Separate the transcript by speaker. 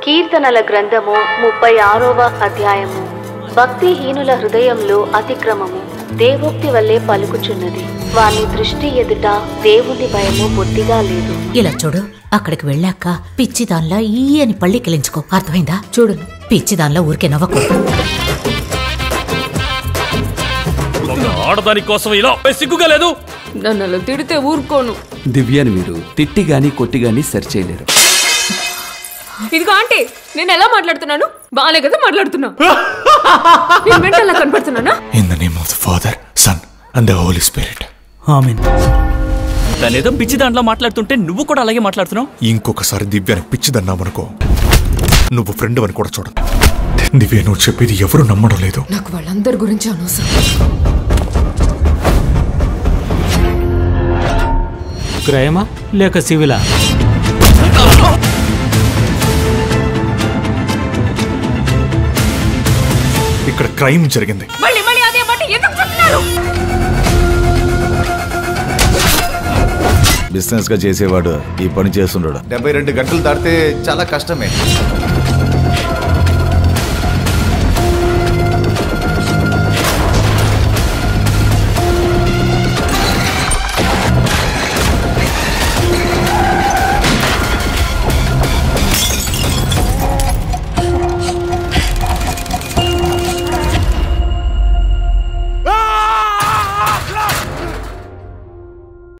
Speaker 1: కీర్తనల గ్రంథము 36వ అధ్యాయము. భక్తిహీనుల హృదయంలో అతిక్రమము దేవోక్తి వల్లే పలుకుచున్నది. వాని దృష్టి ఎదుట దేవుని భయము బొత్తిగా లేదు.
Speaker 2: ఇలా చూడు, అక్కడికి వెళ్ళాక పిచ్చిదాన్లా ఈ అని పళ్ళికిలించుకో. అర్థమైందా? చూడు, పిచ్చిదాన్లా ఊరికే నవ్వకూడదు.
Speaker 3: ఆడదాని కోసం ఇలా సిగ్గుగా లేదు.
Speaker 4: నన్ను అలా తిడితే ఊరుకోను.
Speaker 5: దివ్యాని మీరు తిట్టి గాని కొట్టి గాని సరి చేయలేరు.
Speaker 4: ఇదిగో ఆంటీ, నేను ఎలా మాట్లాడుతున్నాను? బాగానే కదా మాట్లాడుతున్నా. నేను మెంటల్లా కనపడుతున్నానా?
Speaker 6: In the name of the Father, Son and the Holy Spirit.
Speaker 5: ఆమేన్.
Speaker 3: తనేదో పిచ్చి దాంట్లో మాట్లాడుతుంటే నువ్వు కూడా అలాగే మాట్లాడుతున్నావు.
Speaker 6: ఇంకొకసారి దివ్యాని పిచ్చిదన్నామనుకో, నువ్వు ఫ్రెండ్ అని కూడా చూడదు. దివ్య, నువ్వు చెప్పేది ఎవరు నమ్మడం లేదు.
Speaker 4: నాకు వాళ్ళందరి గురించి అనవసరం.
Speaker 5: క్రైమా లేక సివిలా?
Speaker 6: ఇక్కడ క్రైమ్ జరిగింది.
Speaker 4: మళ్ళీ అదే మాట ఎందుకు చెప్తున్నారు?
Speaker 7: బిజినెస్ గా చేసేవాడు ఈ పని చేస్తుండడు.
Speaker 8: 72 గంటలు దాటితే చాలా కష్టమే.